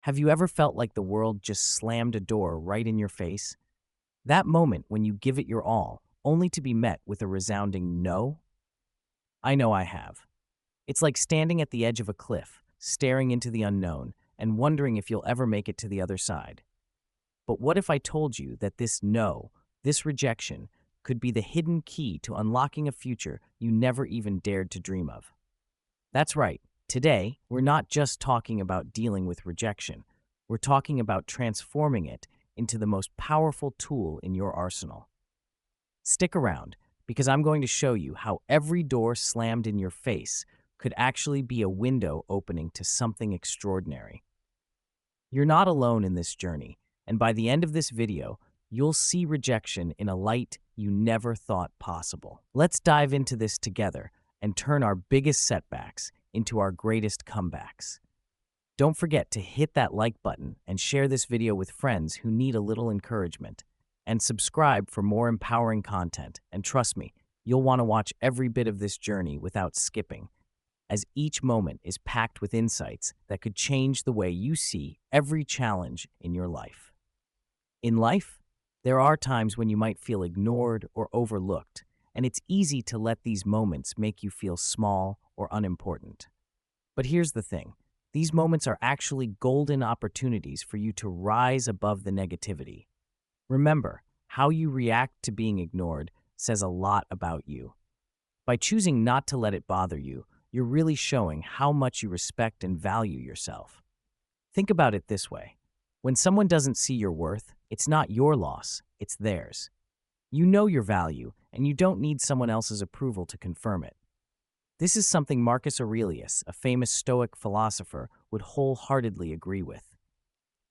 Have you ever felt like the world just slammed a door right in your face? That moment when you give it your all, only to be met with a resounding no? I know I have. It's like standing at the edge of a cliff, staring into the unknown, and wondering if you'll ever make it to the other side. But what if I told you that this no, this rejection, could be the hidden key to unlocking a future you never even dared to dream of? That's right. Today, we're not just talking about dealing with rejection. We're talking about transforming it into the most powerful tool in your arsenal. Stick around, because I'm going to show you how every door slammed in your face could actually be a window opening to something extraordinary. You're not alone in this journey, and by the end of this video, you'll see rejection in a light you never thought possible. Let's dive into this together and turn our biggest setbacks into our greatest comebacks. Don't forget to hit that like button and share this video with friends who need a little encouragement. And subscribe for more empowering content. And trust me, you'll want to watch every bit of this journey without skipping, as each moment is packed with insights that could change the way you see every challenge in your life. In life, there are times when you might feel ignored or overlooked, and it's easy to let these moments make you feel small or unimportant. But here's the thing. These moments are actually golden opportunities for you to rise above the negativity. Remember, how you react to being ignored says a lot about you. By choosing not to let it bother you, you're really showing how much you respect and value yourself. Think about it this way. When someone doesn't see your worth, it's not your loss, it's theirs. You know your value, and you don't need someone else's approval to confirm it. This is something Marcus Aurelius, a famous Stoic philosopher, would wholeheartedly agree with.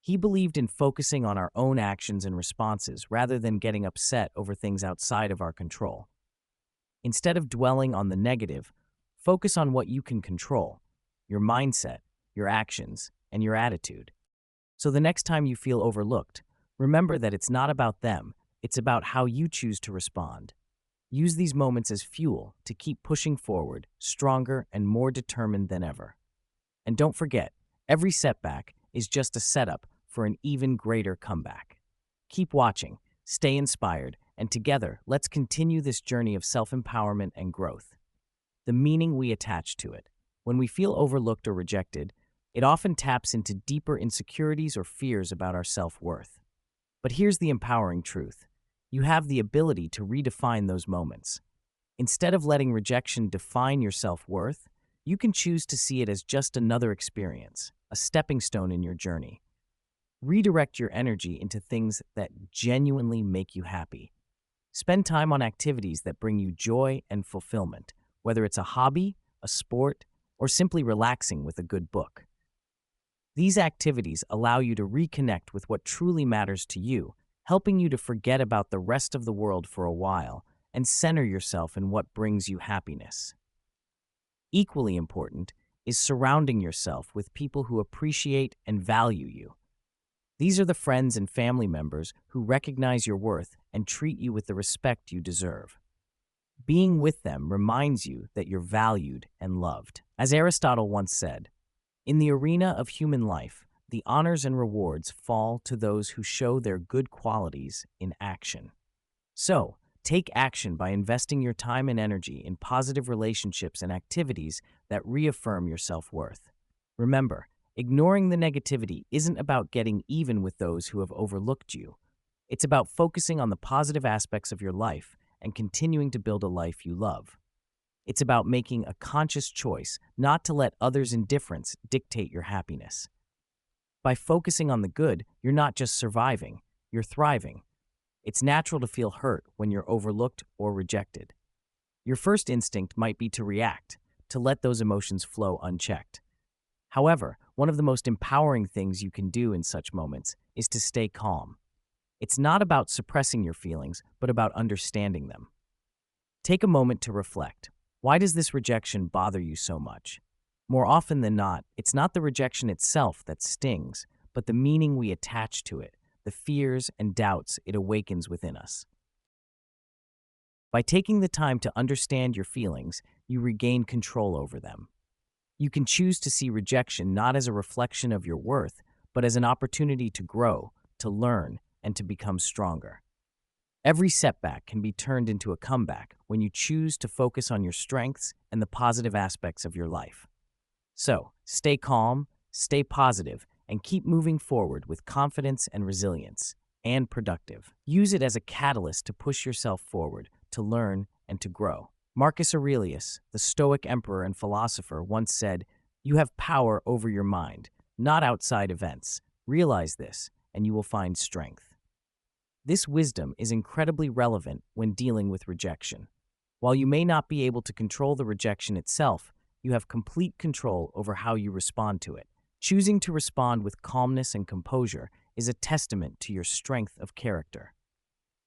He believed in focusing on our own actions and responses rather than getting upset over things outside of our control. Instead of dwelling on the negative, focus on what you can control: your mindset, your actions, and your attitude. So the next time you feel overlooked, remember that it's not about them, it's about how you choose to respond. Use these moments as fuel to keep pushing forward, stronger and more determined than ever. And don't forget, every setback is just a setup for an even greater comeback. Keep watching, stay inspired, and together, let's continue this journey of self-empowerment and growth. The meaning we attach to it. When we feel overlooked or rejected, it often taps into deeper insecurities or fears about our self-worth. But here's the empowering truth. You have the ability to redefine those moments. Instead of letting rejection define your self-worth, you can choose to see it as just another experience, a stepping stone in your journey. Redirect your energy into things that genuinely make you happy. Spend time on activities that bring you joy and fulfillment, whether it's a hobby, a sport, or simply relaxing with a good book. These activities allow you to reconnect with what truly matters to you, helping you to forget about the rest of the world for a while and center yourself in what brings you happiness. Equally important is surrounding yourself with people who appreciate and value you. These are the friends and family members who recognize your worth and treat you with the respect you deserve. Being with them reminds you that you're valued and loved. As Aristotle once said, "In the arena of human life, the honors and rewards fall to those who show their good qualities in action." So, take action by investing your time and energy in positive relationships and activities that reaffirm your self-worth. Remember, ignoring the negativity isn't about getting even with those who have overlooked you. It's about focusing on the positive aspects of your life and continuing to build a life you love. It's about making a conscious choice not to let others' indifference dictate your happiness. By focusing on the good, you're not just surviving, you're thriving. It's natural to feel hurt when you're overlooked or rejected. Your first instinct might be to react, to let those emotions flow unchecked. However, one of the most empowering things you can do in such moments is to stay calm. It's not about suppressing your feelings, but about understanding them. Take a moment to reflect. Why does this rejection bother you so much? More often than not, it's not the rejection itself that stings, but the meaning we attach to it, the fears and doubts it awakens within us. By taking the time to understand your feelings, you regain control over them. You can choose to see rejection not as a reflection of your worth, but as an opportunity to grow, to learn, and to become stronger. Every setback can be turned into a comeback when you choose to focus on your strengths and the positive aspects of your life. So, stay calm, stay positive, and keep moving forward with confidence and resilience, and productive. Use it as a catalyst to push yourself forward, to learn, and to grow. Marcus Aurelius, the Stoic emperor and philosopher, once said, "You have power over your mind, not outside events. Realize this, and you will find strength." This wisdom is incredibly relevant when dealing with rejection. While you may not be able to control the rejection itself, you have complete control over how you respond to it. Choosing to respond with calmness and composure is a testament to your strength of character.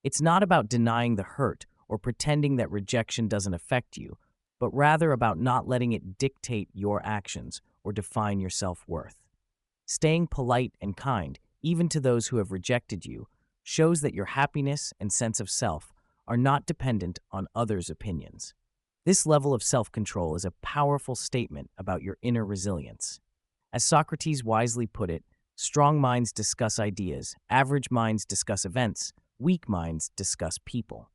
It's not about denying the hurt or pretending that rejection doesn't affect you, but rather about not letting it dictate your actions or define your self-worth. Staying polite and kind, even to those who have rejected you, shows that your happiness and sense of self are not dependent on others' opinions. This level of self-control is a powerful statement about your inner resilience. As Socrates wisely put it, strong minds discuss ideas, average minds discuss events, weak minds discuss people.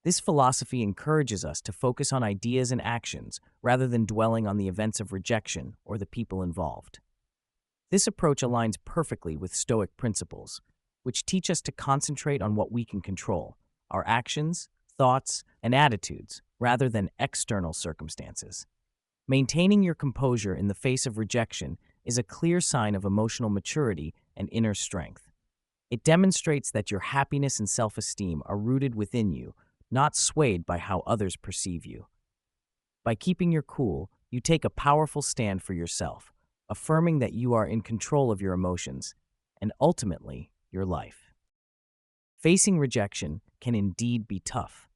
This philosophy encourages us to focus on ideas and actions rather than dwelling on the events of rejection or the people involved. This approach aligns perfectly with Stoic principles, which teach us to concentrate on what we can control, our actions, thoughts, and attitudes, rather than external circumstances. Maintaining your composure in the face of rejection is a clear sign of emotional maturity and inner strength. It demonstrates that your happiness and self-esteem are rooted within you, not swayed by how others perceive you. By keeping your cool, you take a powerful stand for yourself, affirming that you are in control of your emotions and ultimately your life. Facing rejection can indeed be tough.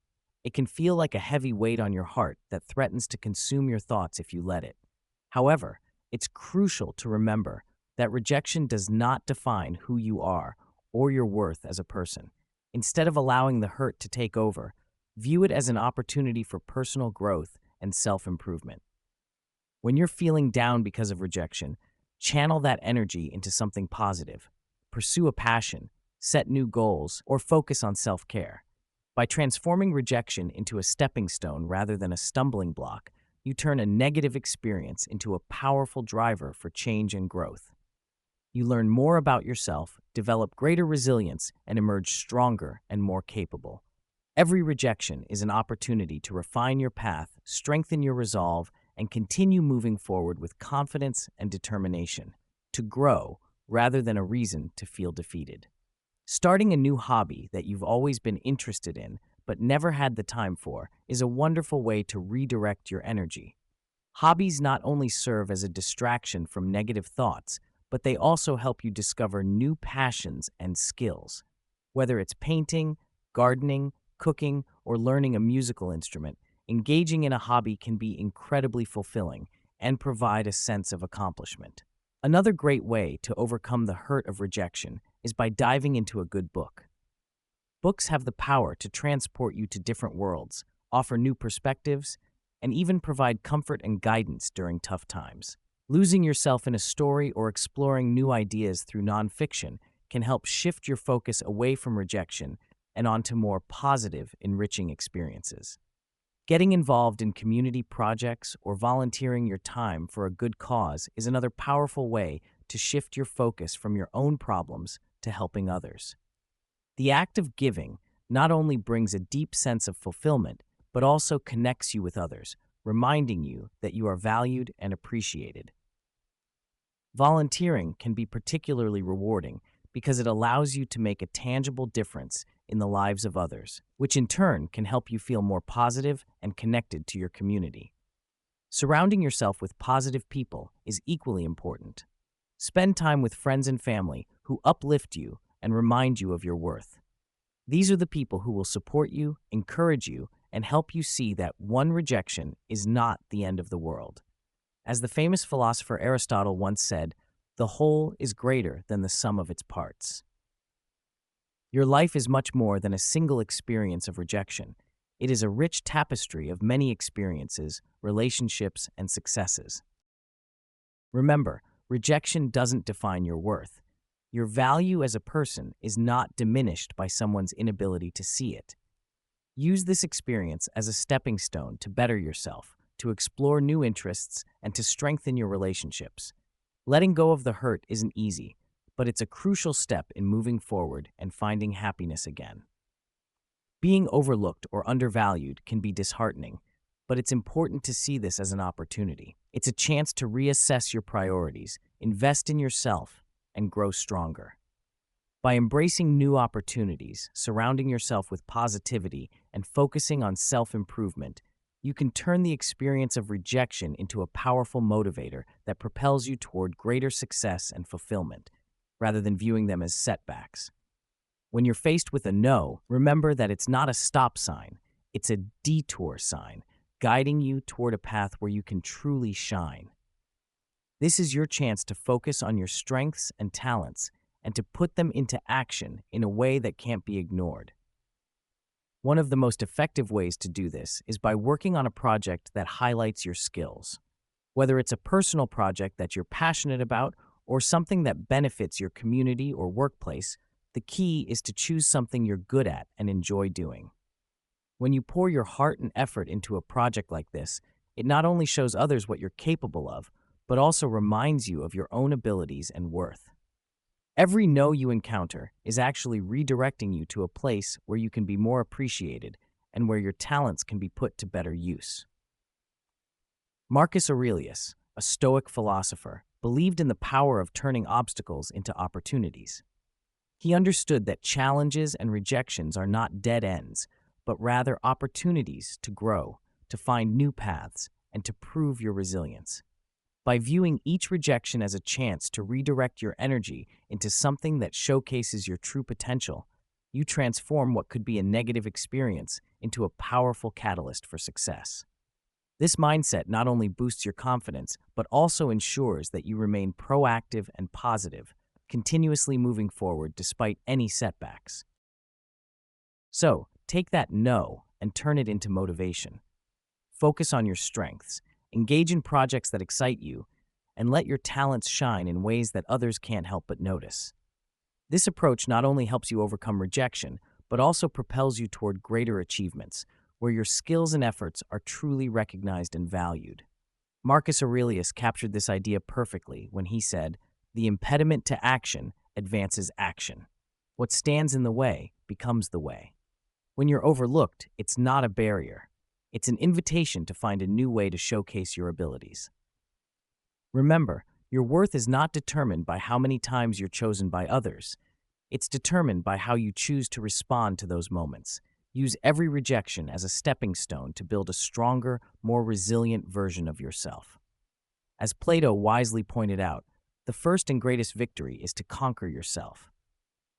It can feel like a heavy weight on your heart that threatens to consume your thoughts if you let it. However, it's crucial to remember that rejection does not define who you are or your worth as a person. Instead of allowing the hurt to take over, view it as an opportunity for personal growth and self-improvement. When you're feeling down because of rejection, channel that energy into something positive. Pursue a passion, set new goals, or focus on self-care. By transforming rejection into a stepping stone rather than a stumbling block, you turn a negative experience into a powerful driver for change and growth. You learn more about yourself, develop greater resilience, and emerge stronger and more capable. Every rejection is an opportunity to refine your path, strengthen your resolve, and continue moving forward with confidence and determination, to grow rather than a reason to feel defeated. Starting a new hobby that you've always been interested in but never had the time for is a wonderful way to redirect your energy. Hobbies not only serve as a distraction from negative thoughts, but they also help you discover new passions and skills. Whether it's painting, gardening, cooking, or learning a musical instrument, engaging in a hobby can be incredibly fulfilling and provide a sense of accomplishment. Another great way to overcome the hurt of rejection is by diving into a good book. Books have the power to transport you to different worlds, offer new perspectives, and even provide comfort and guidance during tough times. Losing yourself in a story or exploring new ideas through nonfiction can help shift your focus away from rejection and onto more positive, enriching experiences. Getting involved in community projects or volunteering your time for a good cause is another powerful way to shift your focus from your own problems to helping others. The act of giving not only brings a deep sense of fulfillment, but also connects you with others, reminding you that you are valued and appreciated. Volunteering can be particularly rewarding because it allows you to make a tangible difference in the lives of others, which in turn can help you feel more positive and connected to your community. Surrounding yourself with positive people is equally important. Spend time with friends and family who uplift you and remind you of your worth. These are the people who will support you, encourage you, and help you see that one rejection is not the end of the world. As the famous philosopher Aristotle once said, "The whole is greater than the sum of its parts." Your life is much more than a single experience of rejection. It is a rich tapestry of many experiences, relationships, and successes. Remember, rejection doesn't define your worth. Your value as a person is not diminished by someone's inability to see it. Use this experience as a stepping stone to better yourself, to explore new interests, and to strengthen your relationships. Letting go of the hurt isn't easy, but it's a crucial step in moving forward and finding happiness again. Being overlooked or undervalued can be disheartening, but it's important to see this as an opportunity. It's a chance to reassess your priorities, invest in yourself, and grow stronger. By embracing new opportunities, surrounding yourself with positivity, and focusing on self-improvement, you can turn the experience of rejection into a powerful motivator that propels you toward greater success and fulfillment, rather than viewing them as setbacks. When you're faced with a no, remember that it's not a stop sign, it's a detour sign, guiding you toward a path where you can truly shine. This is your chance to focus on your strengths and talents and to put them into action in a way that can't be ignored. One of the most effective ways to do this is by working on a project that highlights your skills. Whether it's a personal project that you're passionate about or something that benefits your community or workplace, the key is to choose something you're good at and enjoy doing. When you pour your heart and effort into a project like this, it not only shows others what you're capable of, but also reminds you of your own abilities and worth. Every no you encounter is actually redirecting you to a place where you can be more appreciated and where your talents can be put to better use. Marcus Aurelius, a Stoic philosopher, believed in the power of turning obstacles into opportunities. He understood that challenges and rejections are not dead ends, but rather opportunities to grow, to find new paths, and to prove your resilience. By viewing each rejection as a chance to redirect your energy into something that showcases your true potential, you transform what could be a negative experience into a powerful catalyst for success. This mindset not only boosts your confidence, but also ensures that you remain proactive and positive, continuously moving forward despite any setbacks. So, take that no and turn it into motivation. Focus on your strengths, engage in projects that excite you, and let your talents shine in ways that others can't help but notice. This approach not only helps you overcome rejection, but also propels you toward greater achievements, where your skills and efforts are truly recognized and valued. Marcus Aurelius captured this idea perfectly when he said, "The impediment to action advances action. What stands in the way becomes the way." When you're overlooked, it's not a barrier. It's an invitation to find a new way to showcase your abilities. Remember, your worth is not determined by how many times you're chosen by others. It's determined by how you choose to respond to those moments. Use every rejection as a stepping stone to build a stronger, more resilient version of yourself. As Plato wisely pointed out, the first and greatest victory is to conquer yourself.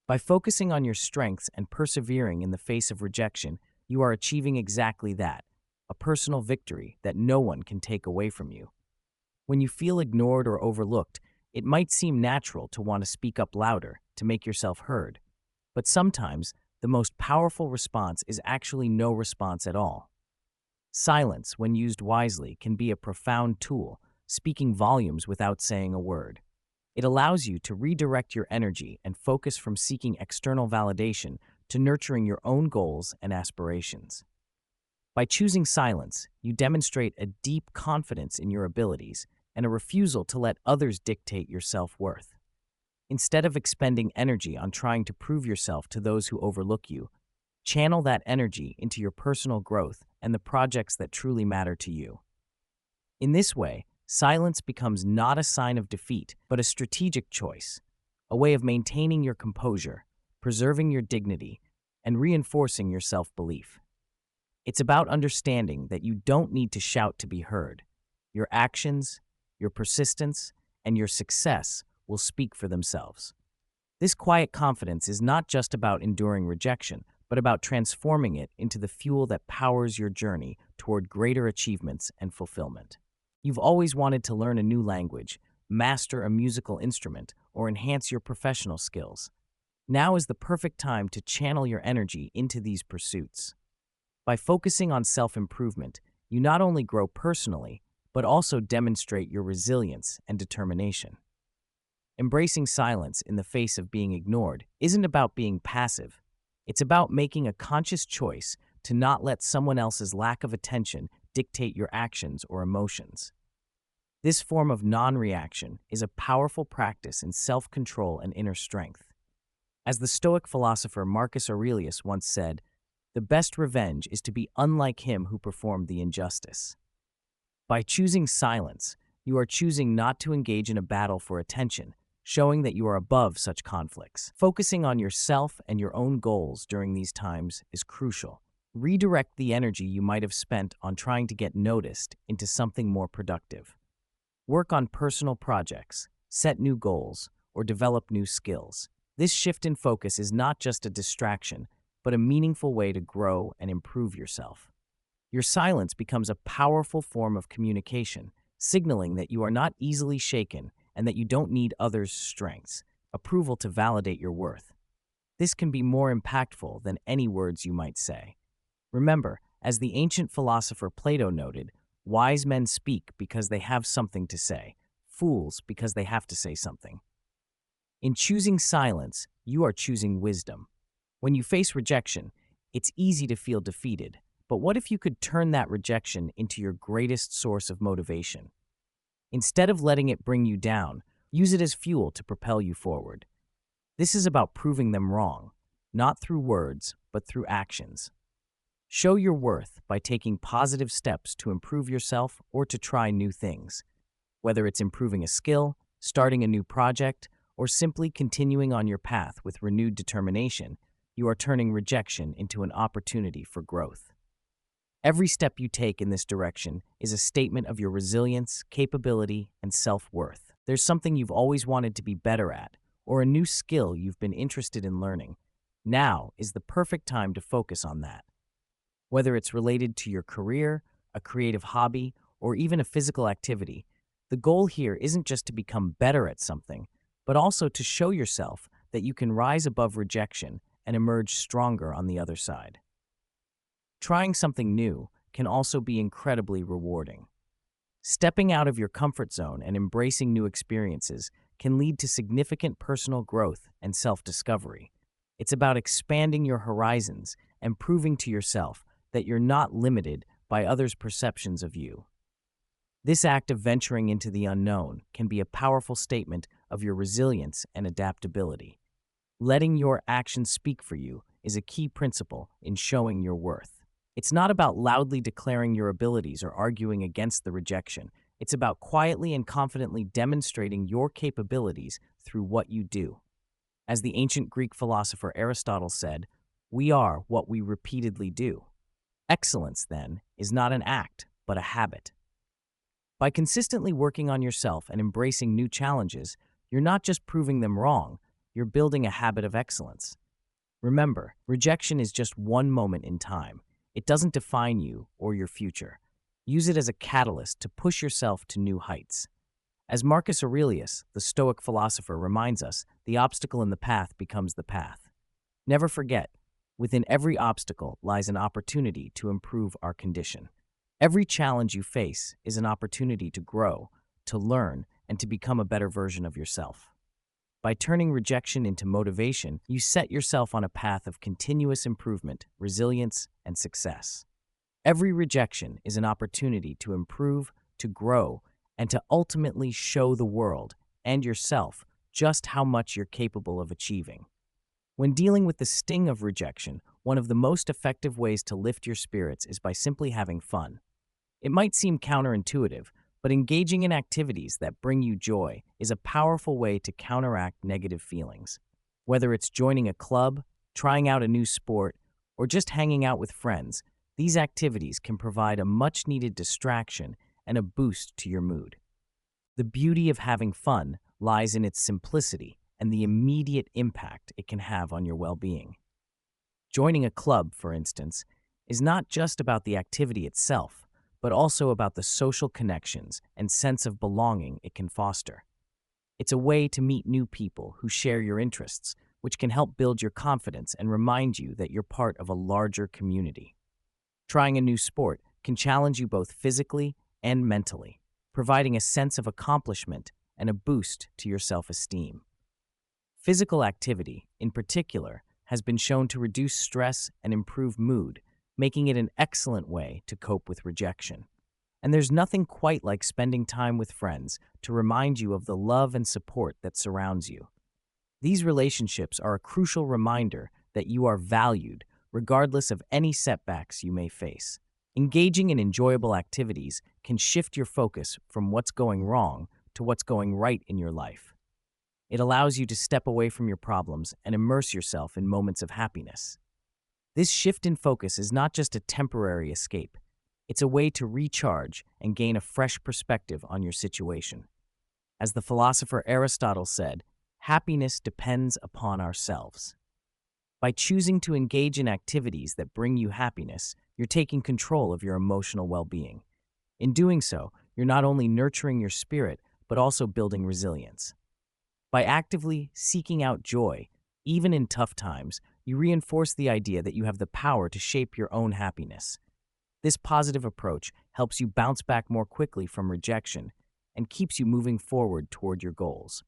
By focusing on your strengths and persevering in the face of rejection, you are achieving exactly that, a personal victory that no one can take away from you. When you feel ignored or overlooked, it might seem natural to want to speak up louder, to make yourself heard. But sometimes, the most powerful response is actually no response at all. Silence, when used wisely, can be a profound tool, speaking volumes without saying a word. It allows you to redirect your energy and focus from seeking external validation to nurturing your own goals and aspirations. By choosing silence, you demonstrate a deep confidence in your abilities and a refusal to let others dictate your self-worth. Instead of expending energy on trying to prove yourself to those who overlook you, channel that energy into your personal growth and the projects that truly matter to you. In this way, silence becomes not a sign of defeat, but a strategic choice, a way of maintaining your composure, preserving your dignity, and reinforcing your self-belief. It's about understanding that you don't need to shout to be heard. Your actions, your persistence, and your success will speak for themselves. This quiet confidence is not just about enduring rejection, but about transforming it into the fuel that powers your journey toward greater achievements and fulfillment. You've always wanted to learn a new language, master a musical instrument, or enhance your professional skills. Now is the perfect time to channel your energy into these pursuits. By focusing on self-improvement, you not only grow personally, but also demonstrate your resilience and determination. Embracing silence in the face of being ignored isn't about being passive. It's about making a conscious choice to not let someone else's lack of attention dictate your actions or emotions. This form of non-reaction is a powerful practice in self-control and inner strength. As the Stoic philosopher Marcus Aurelius once said, "The best revenge is to be unlike him who performed the injustice." By choosing silence, you are choosing not to engage in a battle for attention, showing that you are above such conflicts. Focusing on yourself and your own goals during these times is crucial. Redirect the energy you might have spent on trying to get noticed into something more productive. Work on personal projects, set new goals, or develop new skills. This shift in focus is not just a distraction, but a meaningful way to grow and improve yourself. Your silence becomes a powerful form of communication, signaling that you are not easily shaken and that you don't need others' strengths, approval to validate your worth. This can be more impactful than any words you might say. Remember, as the ancient philosopher Plato noted, wise men speak because they have something to say, fools because they have to say something. In choosing silence, you are choosing wisdom. When you face rejection, it's easy to feel defeated, but what if you could turn that rejection into your greatest source of motivation? Instead of letting it bring you down, use it as fuel to propel you forward. This is about proving them wrong, not through words, but through actions. Show your worth by taking positive steps to improve yourself or to try new things. Whether it's improving a skill, starting a new project, or simply continuing on your path with renewed determination, you are turning rejection into an opportunity for growth. Every step you take in this direction is a statement of your resilience, capability, and self-worth. There's something you've always wanted to be better at, or a new skill you've been interested in learning. Now is the perfect time to focus on that. Whether it's related to your career, a creative hobby, or even a physical activity, the goal here isn't just to become better at something, but also to show yourself that you can rise above rejection and emerge stronger on the other side. Trying something new can also be incredibly rewarding. Stepping out of your comfort zone and embracing new experiences can lead to significant personal growth and self-discovery. It's about expanding your horizons and proving to yourself that you're not limited by others' perceptions of you. This act of venturing into the unknown can be a powerful statement of your resilience and adaptability. Letting your actions speak for you is a key principle in showing your worth. It's not about loudly declaring your abilities or arguing against the rejection. It's about quietly and confidently demonstrating your capabilities through what you do. As the ancient Greek philosopher Aristotle said, "We are what we repeatedly do." Excellence, then, is not an act, but a habit. By consistently working on yourself and embracing new challenges, you're not just proving them wrong, you're building a habit of excellence. Remember, rejection is just one moment in time. It doesn't define you or your future. Use it as a catalyst to push yourself to new heights. As Marcus Aurelius, the Stoic philosopher, reminds us, the obstacle in the path becomes the path. Never forget, within every obstacle lies an opportunity to improve our condition. Every challenge you face is an opportunity to grow, to learn, and to become a better version of yourself. By turning rejection into motivation, you set yourself on a path of continuous improvement, resilience, and success. Every rejection is an opportunity to improve, to grow, and to ultimately show the world and yourself just how much you're capable of achieving. When dealing with the sting of rejection, one of the most effective ways to lift your spirits is by simply having fun. It might seem counterintuitive, but engaging in activities that bring you joy is a powerful way to counteract negative feelings. Whether it's joining a club, trying out a new sport, or just hanging out with friends, these activities can provide a much-needed distraction and a boost to your mood. The beauty of having fun lies in its simplicity and the immediate impact it can have on your well-being. Joining a club, for instance, is not just about the activity itself, but also about the social connections and sense of belonging it can foster. It's a way to meet new people who share your interests, which can help build your confidence and remind you that you're part of a larger community. Trying a new sport can challenge you both physically and mentally, providing a sense of accomplishment and a boost to your self-esteem. Physical activity, in particular, has been shown to reduce stress and improve mood, making it an excellent way to cope with rejection. And there's nothing quite like spending time with friends to remind you of the love and support that surrounds you. These relationships are a crucial reminder that you are valued, regardless of any setbacks you may face. Engaging in enjoyable activities can shift your focus from what's going wrong to what's going right in your life. It allows you to step away from your problems and immerse yourself in moments of happiness. This shift in focus is not just a temporary escape. It's a way to recharge and gain a fresh perspective on your situation. As the philosopher Aristotle said, happiness depends upon ourselves. By choosing to engage in activities that bring you happiness, you're taking control of your emotional well-being. In doing so, you're not only nurturing your spirit, but also building resilience. By actively seeking out joy, even in tough times, you reinforce the idea that you have the power to shape your own happiness. This positive approach helps you bounce back more quickly from rejection and keeps you moving forward toward your goals.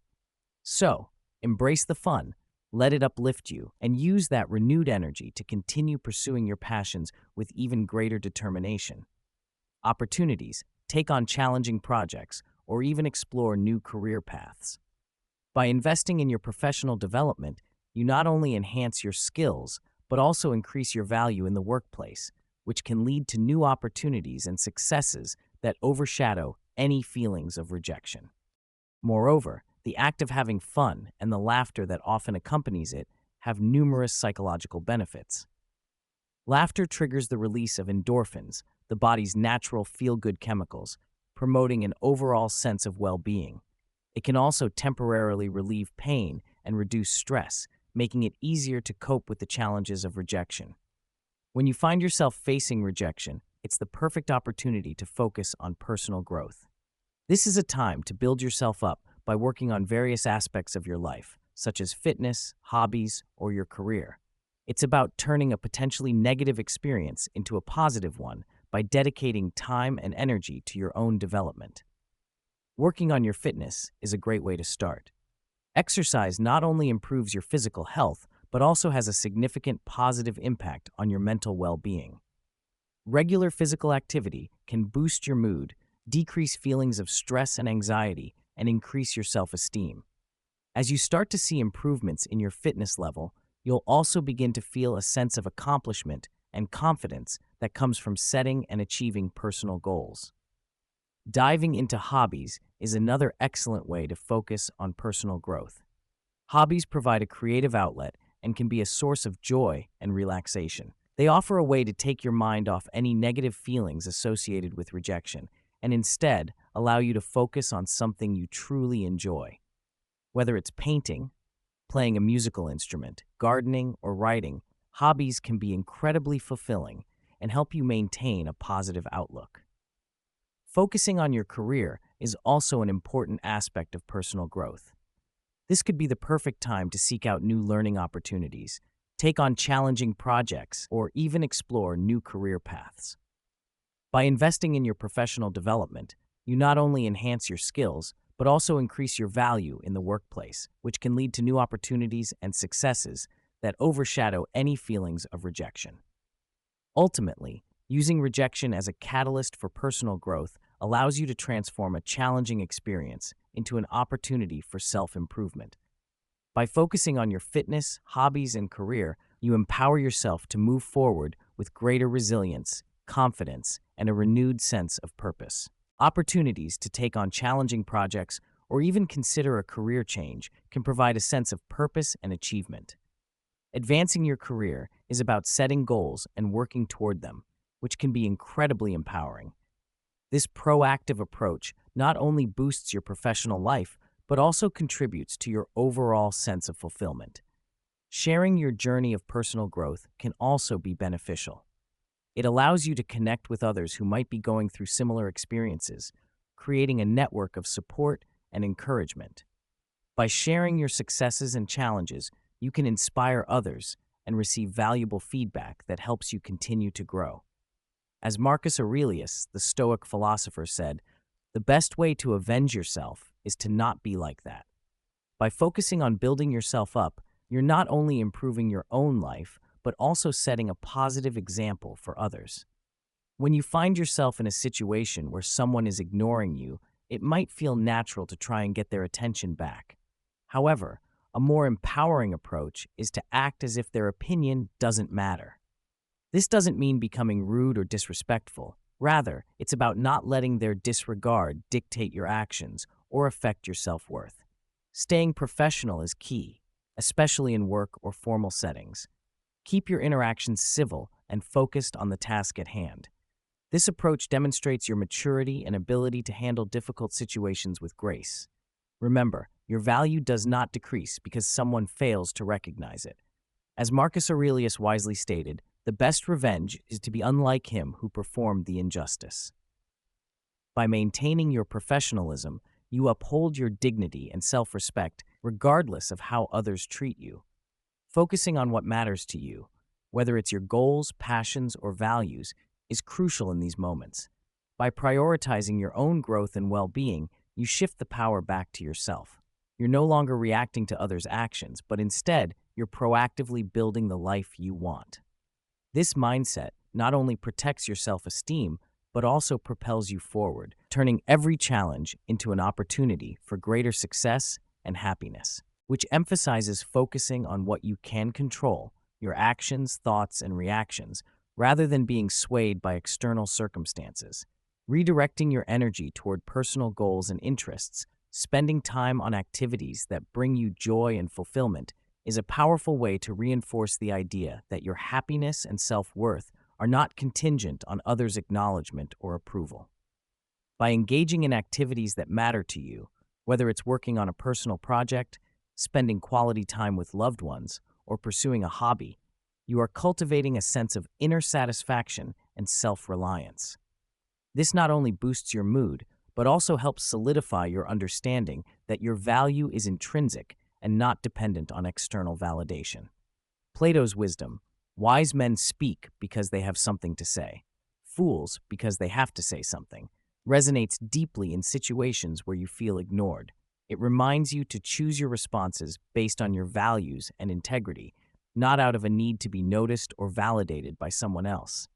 So, embrace the fun, let it uplift you, and use that renewed energy to continue pursuing your passions with even greater determination. Opportunities, take on challenging projects, or even explore new career paths. By investing in your professional development, you not only enhance your skills, but also increase your value in the workplace, which can lead to new opportunities and successes that overshadow any feelings of rejection. Moreover, the act of having fun and the laughter that often accompanies it have numerous psychological benefits. Laughter triggers the release of endorphins, the body's natural feel-good chemicals, promoting an overall sense of well-being. It can also temporarily relieve pain and reduce stress, making it easier to cope with the challenges of rejection. When you find yourself facing rejection, it's the perfect opportunity to focus on personal growth. This is a time to build yourself up by working on various aspects of your life, such as fitness, hobbies, or your career. It's about turning a potentially negative experience into a positive one by dedicating time and energy to your own development. Working on your fitness is a great way to start. Exercise not only improves your physical health, but also has a significant positive impact on your mental well-being. Regular physical activity can boost your mood, decrease feelings of stress and anxiety, and increase your self-esteem. As you start to see improvements in your fitness level, you'll also begin to feel a sense of accomplishment and confidence that comes from setting and achieving personal goals. Diving into hobbies is another excellent way to focus on personal growth. Hobbies provide a creative outlet and can be a source of joy and relaxation. They offer a way to take your mind off any negative feelings associated with rejection and instead allow you to focus on something you truly enjoy. Whether it's painting, playing a musical instrument, gardening, or writing, hobbies can be incredibly fulfilling and help you maintain a positive outlook. Focusing on your career is also an important aspect of personal growth. This could be the perfect time to seek out new learning opportunities, take on challenging projects, or even explore new career paths. By investing in your professional development, you not only enhance your skills, but also increase your value in the workplace, which can lead to new opportunities and successes that overshadow any feelings of rejection. Ultimately, using rejection as a catalyst for personal growth allows you to transform a challenging experience into an opportunity for self-improvement. By focusing on your fitness, hobbies, and career, you empower yourself to move forward with greater resilience, confidence, and a renewed sense of purpose. Opportunities to take on challenging projects or even consider a career change can provide a sense of purpose and achievement. Advancing your career is about setting goals and working toward them, which can be incredibly empowering. This proactive approach not only boosts your professional life, but also contributes to your overall sense of fulfillment. Sharing your journey of personal growth can also be beneficial. It allows you to connect with others who might be going through similar experiences, creating a network of support and encouragement. By sharing your successes and challenges, you can inspire others and receive valuable feedback that helps you continue to grow. As Marcus Aurelius, the Stoic philosopher, said, "The best way to avenge yourself is to not be like that. By focusing on building yourself up, you're not only improving your own life, but also setting a positive example for others. When you find yourself in a situation where someone is ignoring you, it might feel natural to try and get their attention back. However, a more empowering approach is to act as if their opinion doesn't matter. This doesn't mean becoming rude or disrespectful. Rather, it's about not letting their disregard dictate your actions or affect your self-worth. Staying professional is key, especially in work or formal settings. Keep your interactions civil and focused on the task at hand. This approach demonstrates your maturity and ability to handle difficult situations with grace. Remember, your value does not decrease because someone fails to recognize it. As Marcus Aurelius wisely stated, the best revenge is to be unlike him who performed the injustice. By maintaining your professionalism, you uphold your dignity and self-respect regardless of how others treat you. Focusing on what matters to you, whether it's your goals, passions, or values, is crucial in these moments. By prioritizing your own growth and well-being, you shift the power back to yourself. You're no longer reacting to others' actions, but instead, you're proactively building the life you want. This mindset not only protects your self-esteem, but also propels you forward, turning every challenge into an opportunity for greater success and happiness, which emphasizes focusing on what you can control, your actions, thoughts, and reactions, rather than being swayed by external circumstances. Redirecting your energy toward personal goals and interests, spending time on activities that bring you joy and fulfillment, is a powerful way to reinforce the idea that your happiness and self-worth are not contingent on others' acknowledgement or approval. By engaging in activities that matter to you, whether it's working on a personal project, spending quality time with loved ones, or pursuing a hobby, you are cultivating a sense of inner satisfaction and self-reliance. This not only boosts your mood, but also helps solidify your understanding that your value is intrinsic and not dependent on external validation. Plato's wisdom: wise men speak because they have something to say, fools because they have to say something, resonates deeply in situations where you feel ignored. It reminds you to choose your responses based on your values and integrity, not out of a need to be noticed or validated by someone else.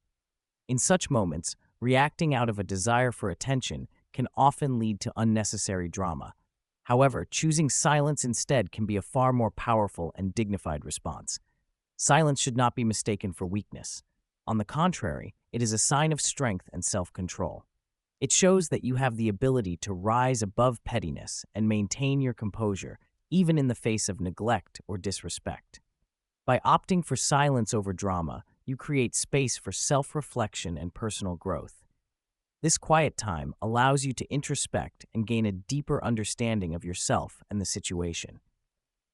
In such moments, reacting out of a desire for attention can often lead to unnecessary drama. However, choosing silence instead can be a far more powerful and dignified response. Silence should not be mistaken for weakness. On the contrary, it is a sign of strength and self-control. It shows that you have the ability to rise above pettiness and maintain your composure, even in the face of neglect or disrespect. By opting for silence over drama, you create space for self-reflection and personal growth. This quiet time allows you to introspect and gain a deeper understanding of yourself and the situation.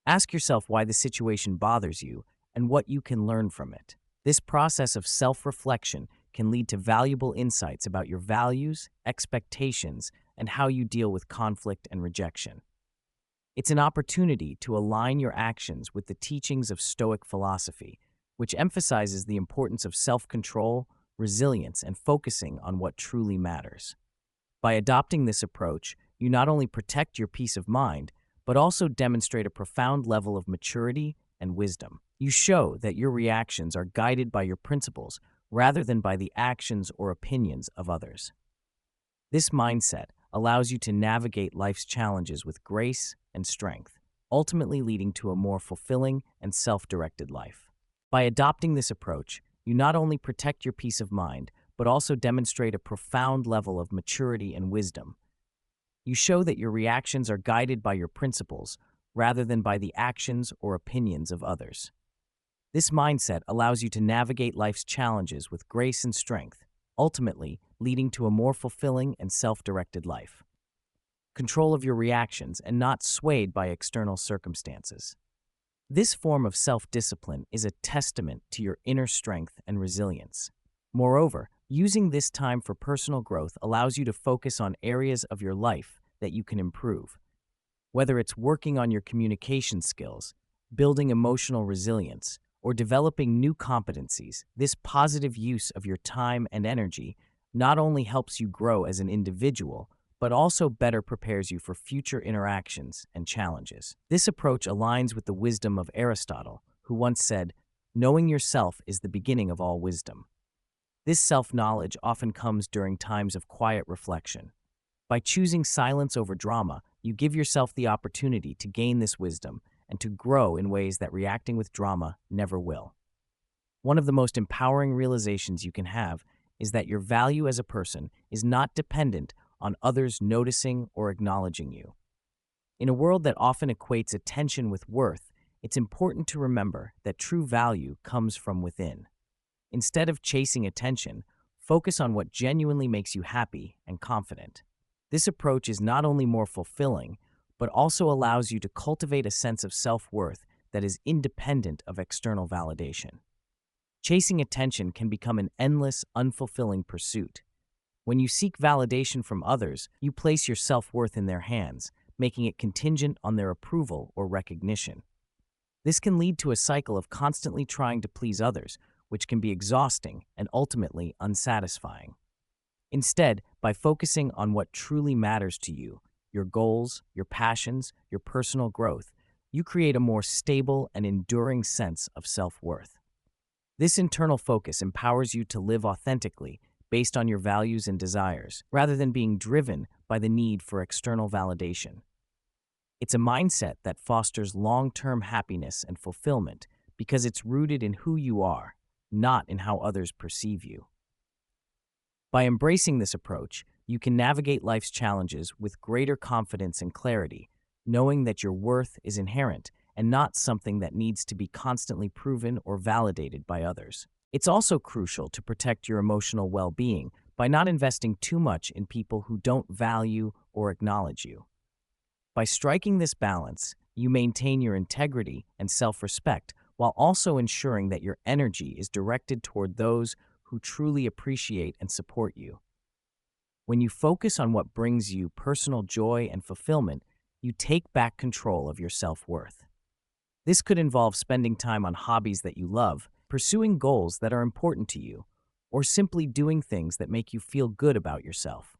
Ask yourself why the situation bothers you and what you can learn from it. This process of self-reflection can lead to valuable insights about your values, expectations, and how you deal with conflict and rejection. It's an opportunity to align your actions with the teachings of Stoic philosophy, which emphasizes the importance of self-control, resilience, and focusing on what truly matters. By adopting this approach, you not only protect your peace of mind, but also demonstrate a profound level of maturity and wisdom. You show that your reactions are guided by your principles rather than by the actions or opinions of others. This mindset allows you to navigate life's challenges with grace and strength, ultimately leading to a more fulfilling and self-directed life. By adopting this approach, you not only protect your peace of mind, but also demonstrate a profound level of maturity and wisdom. You show that your reactions are guided by your principles rather than by the actions or opinions of others. This mindset allows you to navigate life's challenges with grace and strength, ultimately leading to a more fulfilling and self-directed life. Control of your reactions and not swayed by external circumstances. This form of self-discipline is a testament to your inner strength and resilience. Moreover, using this time for personal growth allows you to focus on areas of your life that you can improve. Whether it's working on your communication skills, building emotional resilience, or developing new competencies, this positive use of your time and energy not only helps you grow as an individual, but also better prepares you for future interactions and challenges. This approach aligns with the wisdom of Aristotle, who once said, "Knowing yourself is the beginning of all wisdom." This self-knowledge often comes during times of quiet reflection. By choosing silence over drama, you give yourself the opportunity to gain this wisdom and to grow in ways that reacting with drama never will. One of the most empowering realizations you can have is that your value as a person is not dependent on others noticing or acknowledging you. In a world that often equates attention with worth, it's important to remember that true value comes from within. Instead of chasing attention, focus on what genuinely makes you happy and confident. This approach is not only more fulfilling, but also allows you to cultivate a sense of self-worth that is independent of external validation. Chasing attention can become an endless, unfulfilling pursuit. When you seek validation from others, you place your self-worth in their hands, making it contingent on their approval or recognition. This can lead to a cycle of constantly trying to please others, which can be exhausting and ultimately unsatisfying. Instead, by focusing on what truly matters to you, your goals, your passions, your personal growth, you create a more stable and enduring sense of self-worth. This internal focus empowers you to live authentically based on your values and desires, rather than being driven by the need for external validation. It's a mindset that fosters long-term happiness and fulfillment because it's rooted in who you are, not in how others perceive you. By embracing this approach, you can navigate life's challenges with greater confidence and clarity, knowing that your worth is inherent and not something that needs to be constantly proven or validated by others. It's also crucial to protect your emotional well-being by not investing too much in people who don't value or acknowledge you. By striking this balance, you maintain your integrity and self-respect while also ensuring that your energy is directed toward those who truly appreciate and support you. When you focus on what brings you personal joy and fulfillment, you take back control of your self-worth. This could involve spending time on hobbies that you love, pursuing goals that are important to you, or simply doing things that make you feel good about yourself.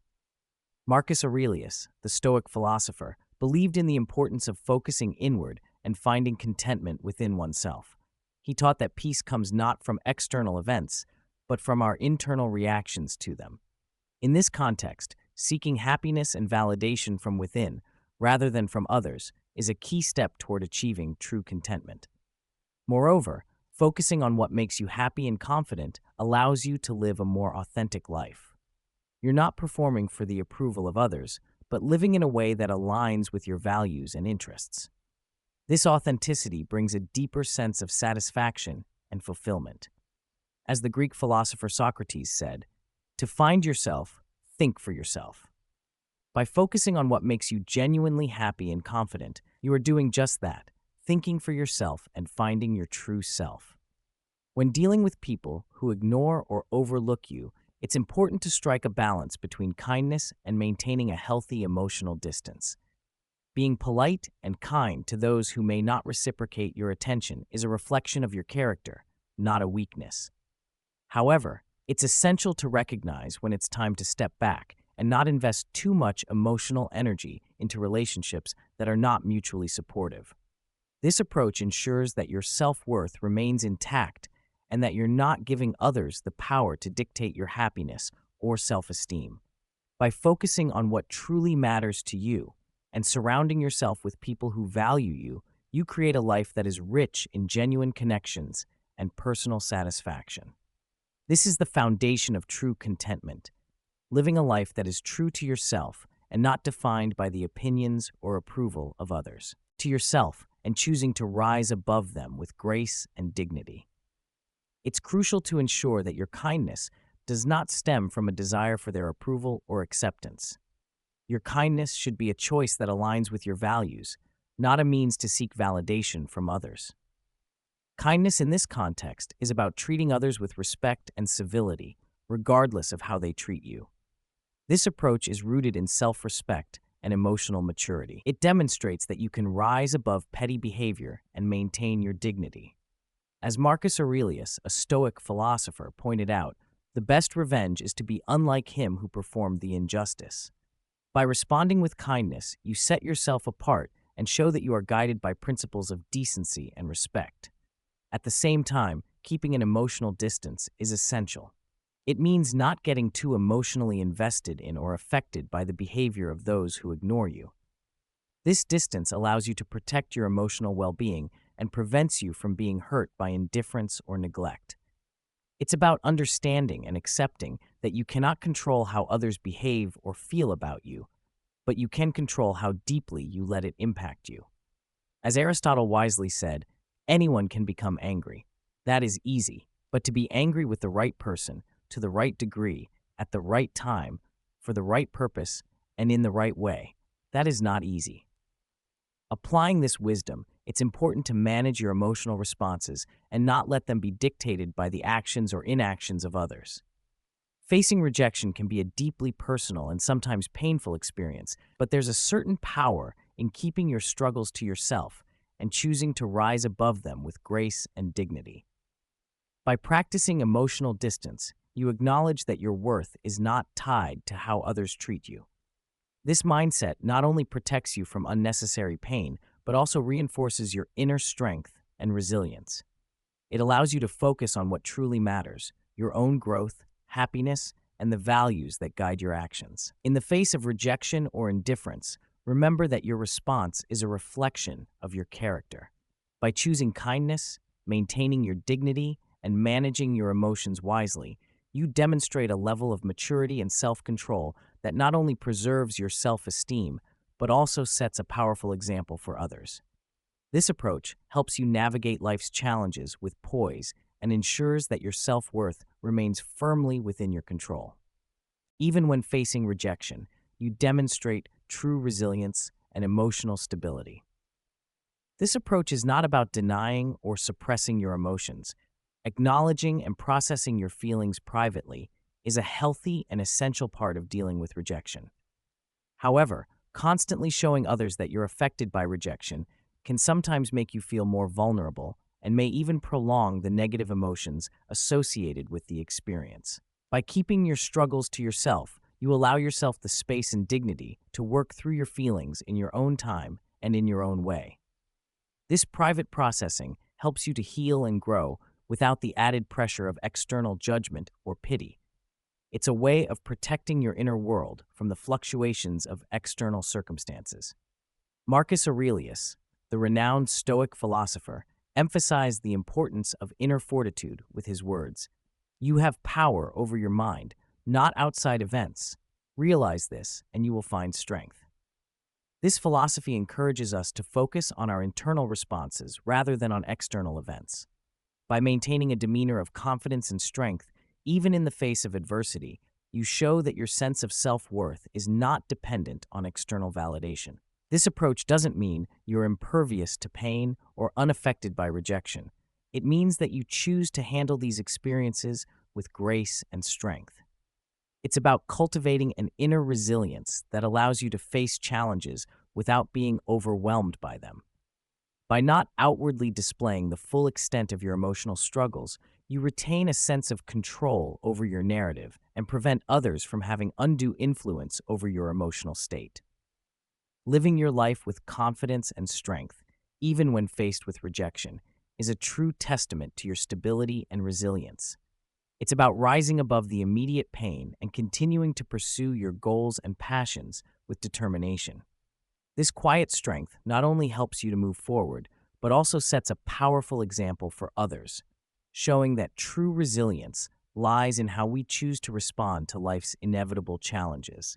Marcus Aurelius, the Stoic philosopher, believed in the importance of focusing inward and finding contentment within oneself. He taught that peace comes not from external events, but from our internal reactions to them. In this context, seeking happiness and validation from within, rather than from others, is a key step toward achieving true contentment. Moreover, focusing on what makes you happy and confident allows you to live a more authentic life. You're not performing for the approval of others, but living in a way that aligns with your values and interests. This authenticity brings a deeper sense of satisfaction and fulfillment. As the Greek philosopher Socrates said, "To find yourself, think for yourself." By focusing on what makes you genuinely happy and confident, you are doing just that, thinking for yourself and finding your true self. When dealing with people who ignore or overlook you, it's important to strike a balance between kindness and maintaining a healthy emotional distance. Being polite and kind to those who may not reciprocate your attention is a reflection of your character, not a weakness. However, it's essential to recognize when it's time to step back and not invest too much emotional energy into relationships that are not mutually supportive. This approach ensures that your self-worth remains intact and that you're not giving others the power to dictate your happiness or self-esteem. By focusing on what truly matters to you and surrounding yourself with people who value you, you create a life that is rich in genuine connections and personal satisfaction. This is the foundation of true contentment, living a life that is true to yourself and not defined by the opinions or approval of others. To yourself and choosing to rise above them with grace and dignity. It's crucial to ensure that your kindness does not stem from a desire for their approval or acceptance. Your kindness should be a choice that aligns with your values, not a means to seek validation from others. Kindness in this context is about treating others with respect and civility, regardless of how they treat you. This approach is rooted in self-respect and emotional maturity. It demonstrates that you can rise above petty behavior and maintain your dignity. As Marcus Aurelius, a Stoic philosopher, pointed out, the best revenge is to be unlike him who performed the injustice. By responding with kindness, you set yourself apart and show that you are guided by principles of decency and respect. At the same time, keeping an emotional distance is essential. It means not getting too emotionally invested in or affected by the behavior of those who ignore you. This distance allows you to protect your emotional well-being and prevents you from being hurt by indifference or neglect. It's about understanding and accepting that you cannot control how others behave or feel about you, but you can control how deeply you let it impact you. As Aristotle wisely said, anyone can become angry. That is easy, but to be angry with the right person, to the right degree, at the right time, for the right purpose, and in the right way, that is not easy. Applying this wisdom, it's important to manage your emotional responses and not let them be dictated by the actions or inactions of others. Facing rejection can be a deeply personal and sometimes painful experience, but there's a certain power in keeping your struggles to yourself and choosing to rise above them with grace and dignity. By practicing emotional distance, you acknowledge that your worth is not tied to how others treat you. This mindset not only protects you from unnecessary pain, but also reinforces your inner strength and resilience. It allows you to focus on what truly matters, your own growth, happiness, and the values that guide your actions. In the face of rejection or indifference, remember that your response is a reflection of your character. By choosing kindness, maintaining your dignity, and managing your emotions wisely, you demonstrate a level of maturity and self-control that not only preserves your self-esteem, but also sets a powerful example for others. This approach helps you navigate life's challenges with poise and ensures that your self-worth remains firmly within your control. Even when facing rejection, you demonstrate true resilience and emotional stability. This approach is not about denying or suppressing your emotions. Acknowledging and processing your feelings privately is a healthy and essential part of dealing with rejection. However, constantly showing others that you're affected by rejection can sometimes make you feel more vulnerable and may even prolong the negative emotions associated with the experience. By keeping your struggles to yourself, you allow yourself the space and dignity to work through your feelings in your own time and in your own way. This private processing helps you to heal and grow without the added pressure of external judgment or pity. It's a way of protecting your inner world from the fluctuations of external circumstances. Marcus Aurelius, the renowned Stoic philosopher, emphasized the importance of inner fortitude with his words, "You have power over your mind, not outside events. Realize this, and you will find strength." This philosophy encourages us to focus on our internal responses rather than on external events. By maintaining a demeanor of confidence and strength, even in the face of adversity, you show that your sense of self-worth is not dependent on external validation. This approach doesn't mean you're impervious to pain or unaffected by rejection. It means that you choose to handle these experiences with grace and strength. It's about cultivating an inner resilience that allows you to face challenges without being overwhelmed by them. By not outwardly displaying the full extent of your emotional struggles, you retain a sense of control over your narrative and prevent others from having undue influence over your emotional state. Living your life with confidence and strength, even when faced with rejection, is a true testament to your stability and resilience. It's about rising above the immediate pain and continuing to pursue your goals and passions with determination. This quiet strength not only helps you to move forward, but also sets a powerful example for others, showing that true resilience lies in how we choose to respond to life's inevitable challenges.